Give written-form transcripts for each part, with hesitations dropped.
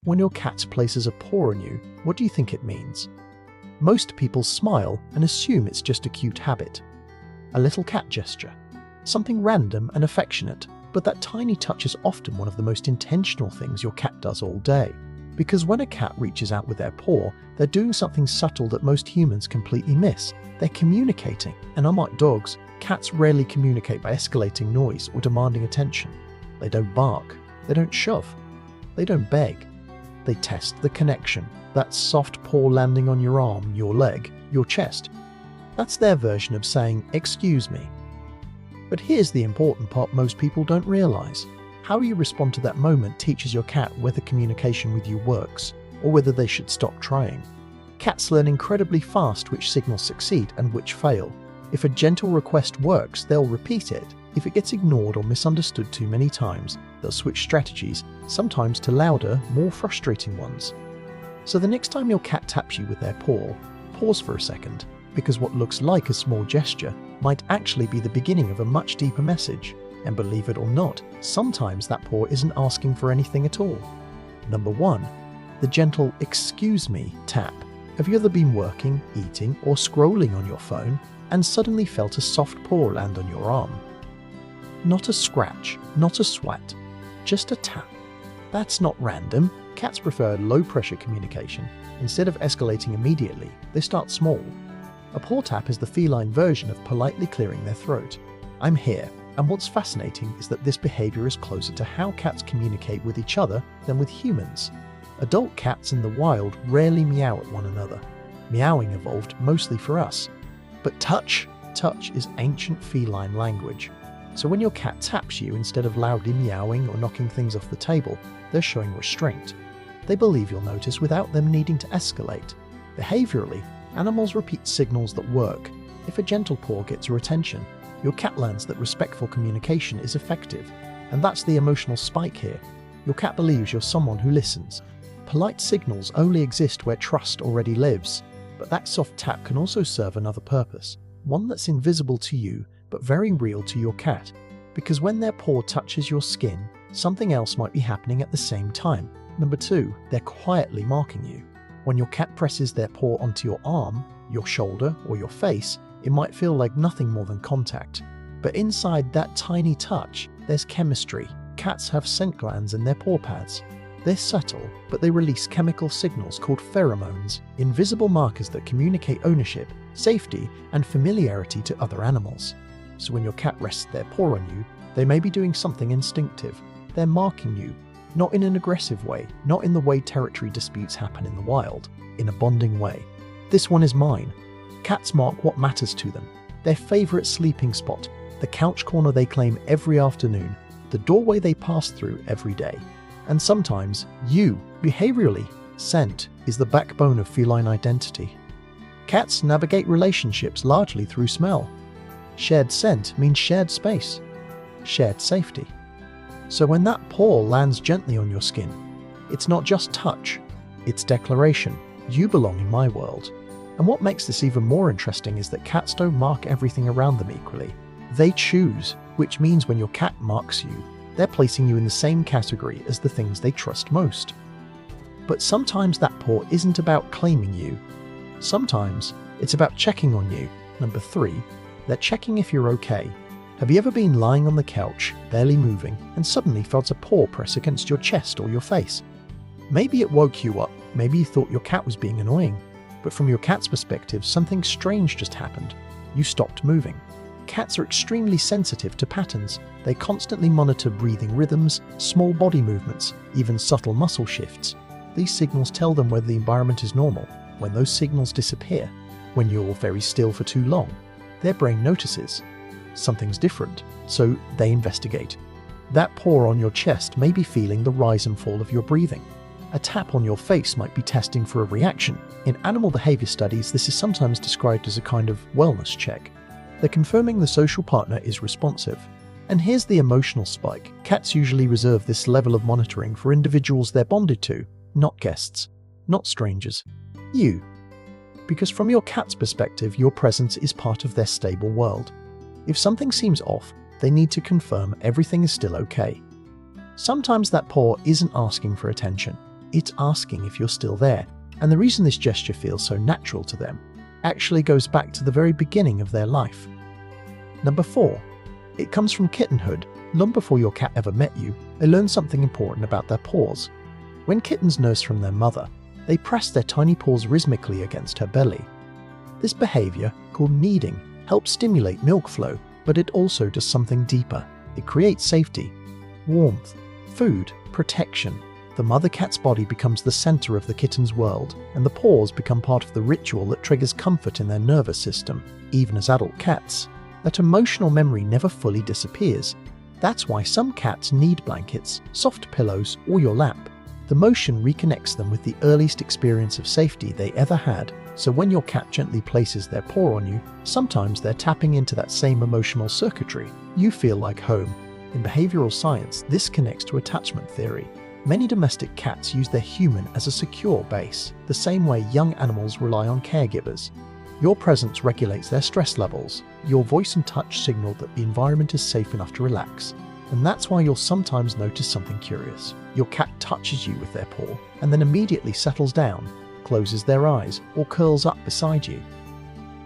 When your cat places a paw on you, what do you think it means? Most people smile and assume it's just a cute habit. A little cat gesture. Something random and affectionate, but that tiny touch is often one of the most intentional things your cat does all day. Because when a cat reaches out with their paw, they're doing something subtle that most humans completely miss. They're communicating, and unlike dogs, cats rarely communicate by escalating noise or demanding attention. They don't bark, they don't shove, they don't beg. They test the connection, that soft paw landing on your arm, your leg, your chest. That's their version of saying, "Excuse me." But here's the important part most people don't realize. How you respond to that moment teaches your cat whether communication with you works, or whether they should stop trying. Cats learn incredibly fast which signals succeed and which fail. If a gentle request works, they'll repeat it. If it gets ignored or misunderstood too many times, they'll switch strategies, sometimes to louder, more frustrating ones. So the next time your cat taps you with their paw, pause for a second, because what looks like a small gesture might actually be the beginning of a much deeper message. And believe it or not, sometimes that paw isn't asking for anything at all. Number 1. The gentle "excuse me" tap. Have you ever been working, eating, or scrolling on your phone and suddenly felt a soft paw land on your arm? Not a scratch, not a swat, just a tap. That's not random. Cats prefer low-pressure communication. Instead of escalating immediately, they start small. A paw tap is the feline version of politely clearing their throat. "I'm here." And what's fascinating is that this behavior is closer to how cats communicate with each other than with humans. Adult cats in the wild rarely meow at one another. Meowing evolved mostly for us. But touch is ancient feline language. So when your cat taps you, instead of loudly meowing or knocking things off the table, they're showing restraint. They believe you'll notice without them needing to escalate. Behaviorally, animals repeat signals that work. If a gentle paw gets your attention, your cat learns that respectful communication is effective. And that's the emotional spike here. Your cat believes you're someone who listens. Polite signals only exist where trust already lives. But that soft tap can also serve another purpose. One that's invisible to you, but very real to your cat. Because when their paw touches your skin, something else might be happening at the same time. Number 2, they're quietly marking you. When your cat presses their paw onto your arm, your shoulder, or your face, it might feel like nothing more than contact. But inside that tiny touch, there's chemistry. Cats have scent glands in their paw pads. They're subtle, but they release chemical signals called pheromones, invisible markers that communicate ownership, safety, and familiarity to other animals. So when your cat rests their paw on you, they may be doing something instinctive. They're marking you, not in an aggressive way, not in the way territory disputes happen in the wild, in a bonding way. "This one is mine." Cats mark what matters to them. Their favorite sleeping spot, the couch corner they claim every afternoon, the doorway they pass through every day. And sometimes, behaviorally, scent is the backbone of feline identity. Cats navigate relationships largely through smell. Shared scent means shared space, shared safety. So when that paw lands gently on your skin, it's not just touch, it's declaration. You belong in my world. And what makes this even more interesting is that cats don't mark everything around them equally. They choose, which means when your cat marks you, they're placing you in the same category as the things they trust most. But sometimes that paw isn't about claiming you. Sometimes it's about checking on you. Number 3, they're checking if you're okay. Have you ever been lying on the couch, barely moving, and suddenly felt a paw press against your chest or your face? Maybe it woke you up, maybe you thought your cat was being annoying. But from your cat's perspective, something strange just happened. You stopped moving. Cats are extremely sensitive to patterns. They constantly monitor breathing rhythms, small body movements, even subtle muscle shifts. These signals tell them whether the environment is normal. When those signals disappear, when you're very still for too long, their brain notices something's different, so they investigate. That paw on your chest may be feeling the rise and fall of your breathing. A tap on your face might be testing for a reaction. In animal behavior studies, this is sometimes described as a kind of wellness check. They're confirming the social partner is responsive. And here's the emotional spike. Cats usually reserve this level of monitoring for individuals they're bonded to, not guests, not strangers. You. Because from your cat's perspective, your presence is part of their stable world. If something seems off, they need to confirm everything is still okay. Sometimes that paw isn't asking for attention. It's asking if you're still there, and the reason this gesture feels so natural to them actually goes back to the very beginning of their life. Number 4. It comes from kittenhood. Long before your cat ever met you, they learn something important about their paws. When kittens nurse from their mother, they press their tiny paws rhythmically against her belly. This behavior, called kneading, helps stimulate milk flow, but it also does something deeper. It creates safety, warmth, food, protection. The mother cat's body becomes the center of the kitten's world, and the paws become part of the ritual that triggers comfort in their nervous system. Even as adult cats, that emotional memory never fully disappears. That's why some cats need blankets, soft pillows, or your lap. The motion reconnects them with the earliest experience of safety they ever had, so when your cat gently places their paw on you, sometimes they're tapping into that same emotional circuitry. You feel like home. In behavioral science, this connects to attachment theory. Many domestic cats use their human as a secure base, the same way young animals rely on caregivers. Your presence regulates their stress levels. Your voice and touch signal that the environment is safe enough to relax. And that's why you'll sometimes notice something curious. Your cat touches you with their paw and then immediately settles down, closes their eyes, or curls up beside you.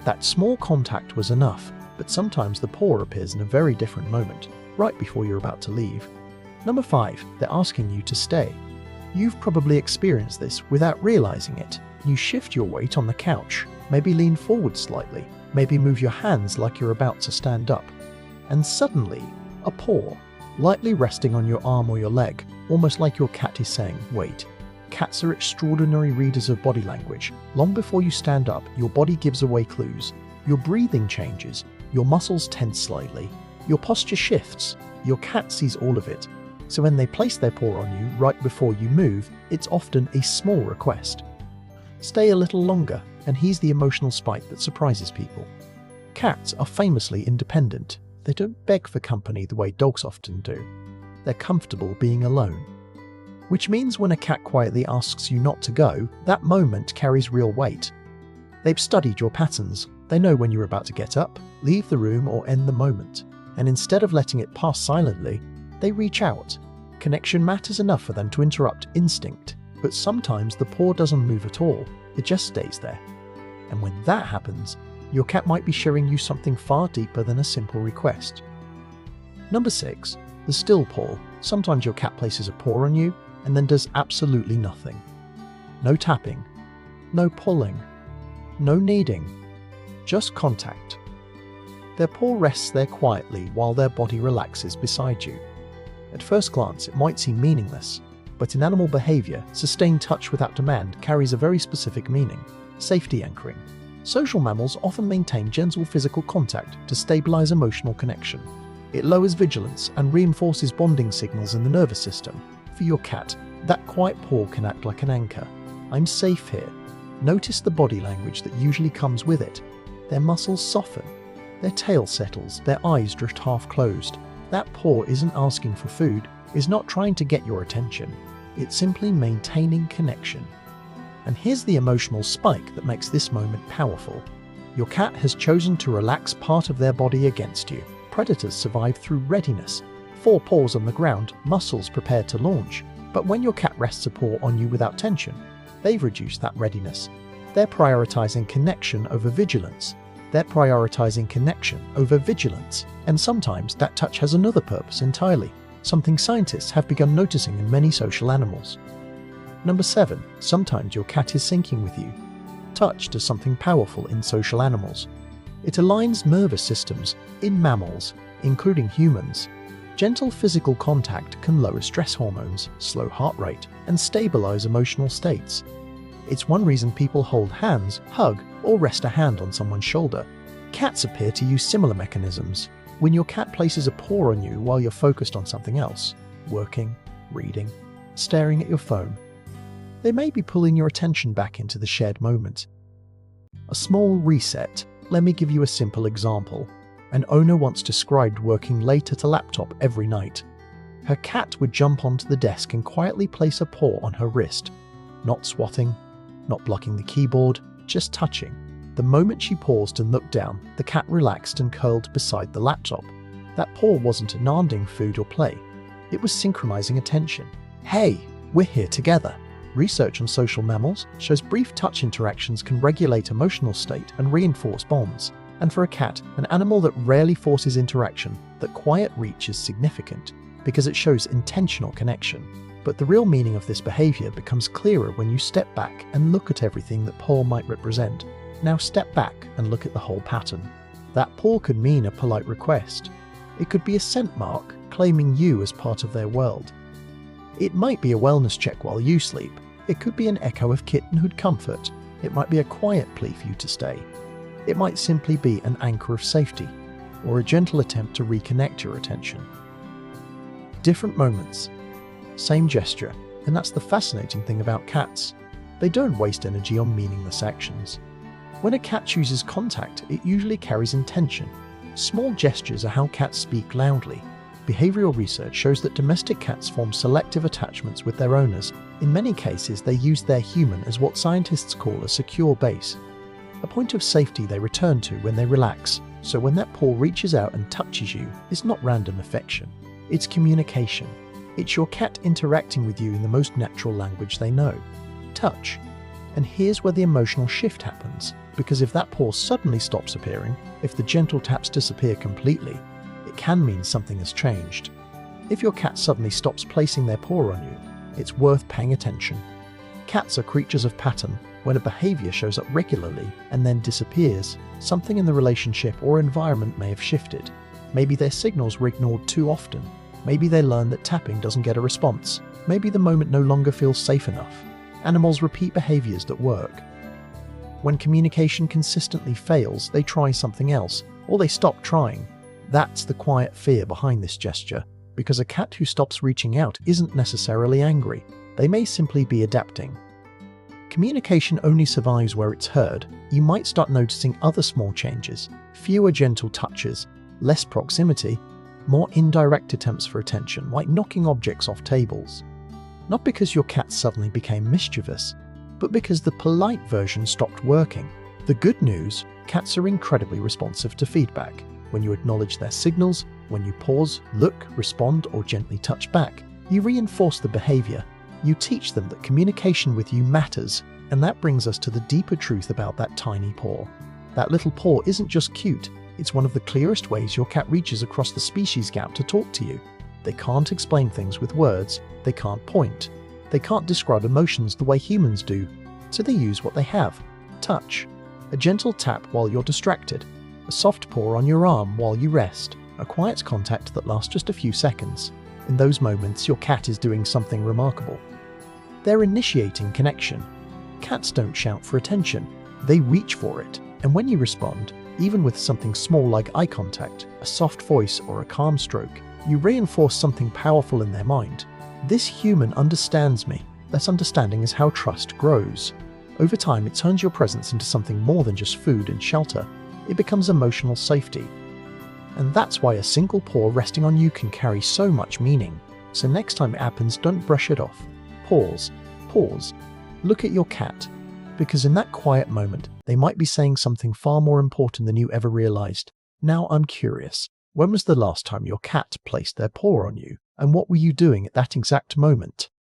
That small contact was enough, but sometimes the paw appears in a very different moment, right before you're about to leave. Number 5. They're asking you to stay. You've probably experienced this without realizing it. You shift your weight on the couch, maybe lean forward slightly, maybe move your hands like you're about to stand up. And suddenly, a paw, lightly resting on your arm or your leg, almost like your cat is saying, wait. Cats are extraordinary readers of body language. Long before you stand up, your body gives away clues. Your breathing changes, your muscles tense slightly, your posture shifts. Your cat sees all of it. So when they place their paw on you right before you move, it's often a small request. Stay a little longer, and here's the emotional spike that surprises people. Cats are famously independent. They don't beg for company the way dogs often do. They're comfortable being alone. Which means when a cat quietly asks you not to go, that moment carries real weight. They've studied your patterns. They know when you're about to get up, leave the room, or end the moment. And instead of letting it pass silently, they reach out. Connection matters enough for them to interrupt instinct, but sometimes the paw doesn't move at all. It just stays there. And when that happens, your cat might be showing you something far deeper than a simple request. Number 6. The still paw. Sometimes your cat places a paw on you and then does absolutely nothing. No tapping, no pulling, no kneading, just contact. Their paw rests there quietly while their body relaxes beside you. At first glance, it might seem meaningless, but in animal behavior, sustained touch without demand carries a very specific meaning: safety anchoring. Social mammals often maintain gentle physical contact to stabilize emotional connection. It lowers vigilance and reinforces bonding signals in the nervous system. For your cat, that quiet paw can act like an anchor. I'm safe here. Notice the body language that usually comes with it. Their muscles soften, their tail settles, their eyes drift half closed. That paw isn't asking for food, is not trying to get your attention. It's simply maintaining connection. And here's the emotional spike that makes this moment powerful. Your cat has chosen to relax part of their body against you. Predators survive through readiness. 4 paws on the ground, muscles prepared to launch. But when your cat rests a paw on you without tension, they've reduced that readiness. They're prioritizing connection over vigilance. They're prioritizing connection over vigilance. And sometimes that touch has another purpose entirely, something scientists have begun noticing in many social animals. Number 7. Sometimes your cat is syncing with you. Touch does something powerful in social animals. It aligns nervous systems in mammals, including humans. Gentle physical contact can lower stress hormones, slow heart rate, and stabilize emotional states. It's one reason people hold hands, hug, or rest a hand on someone's shoulder. Cats appear to use similar mechanisms. When your cat places a paw on you while you're focused on something else, working, reading, staring at your phone, they may be pulling your attention back into the shared moment. A small reset. Let me give you a simple example. An owner once described working late at a laptop every night. Her cat would jump onto the desk and quietly place a paw on her wrist. Not swatting, not blocking the keyboard, just touching. The moment she paused and looked down, the cat relaxed and curled beside the laptop. That paw wasn't demanding food or play. It was synchronizing attention. Hey, we're here together. Research on social mammals shows brief touch interactions can regulate emotional state and reinforce bonds. And for a cat, an animal that rarely forces interaction, that quiet reach is significant because it shows intentional connection. But the real meaning of this behavior becomes clearer when you step back and look at everything that paw might represent. Now step back and look at the whole pattern. That paw could mean a polite request. It could be a scent mark claiming you as part of their world. It might be a wellness check while you sleep. It could be an echo of kittenhood comfort. It might be a quiet plea for you to stay. It might simply be an anchor of safety, or a gentle attempt to reconnect your attention. Different moments, same gesture, and that's the fascinating thing about cats. They don't waste energy on meaningless actions. When a cat chooses contact, it usually carries intention. Small gestures are how cats speak loudly. Behavioral research shows that domestic cats form selective attachments with their owners. In many cases, they use their human as what scientists call a secure base, a point of safety they return to when they relax. So when that paw reaches out and touches you, it's not random affection. It's communication. It's your cat interacting with you in the most natural language they know, touch. And here's where the emotional shift happens, because if that paw suddenly stops appearing, if the gentle taps disappear completely, it can mean something has changed. If your cat suddenly stops placing their paw on you, it's worth paying attention. Cats are creatures of pattern. When a behavior shows up regularly and then disappears, something in the relationship or environment may have shifted. Maybe their signals were ignored too often. Maybe they learned that tapping doesn't get a response. Maybe the moment no longer feels safe enough. Animals repeat behaviors that work. When communication consistently fails, they try something else, or they stop trying. That's the quiet fear behind this gesture, because a cat who stops reaching out isn't necessarily angry. They may simply be adapting. Communication only survives where it's heard. You might start noticing other small changes, fewer gentle touches, less proximity, more indirect attempts for attention, like knocking objects off tables. Not because your cat suddenly became mischievous, but because the polite version stopped working. The good news, cats are incredibly responsive to feedback. When you acknowledge their signals, when you pause, look, respond, or gently touch back, you reinforce the behavior. You teach them that communication with you matters, and that brings us to the deeper truth about that tiny paw. That little paw isn't just cute, it's one of the clearest ways your cat reaches across the species gap to talk to you. They can't explain things with words, they can't point, they can't describe emotions the way humans do, so they use what they have: touch. A gentle tap while you're distracted, a soft paw on your arm while you rest, a quiet contact that lasts just a few seconds. In those moments, your cat is doing something remarkable. They're initiating connection. Cats don't shout for attention, they reach for it. And when you respond, even with something small like eye contact, a soft voice, or a calm stroke, you reinforce something powerful in their mind. This human understands me. That understanding is how trust grows. Over time, it turns your presence into something more than just food and shelter. It becomes emotional safety. And that's why a single paw resting on you can carry so much meaning. So next time it happens, don't brush it off. Pause. Look at your cat. Because in that quiet moment, they might be saying something far more important than you ever realized. Now I'm curious, when was the last time your cat placed their paw on you? And what were you doing at that exact moment?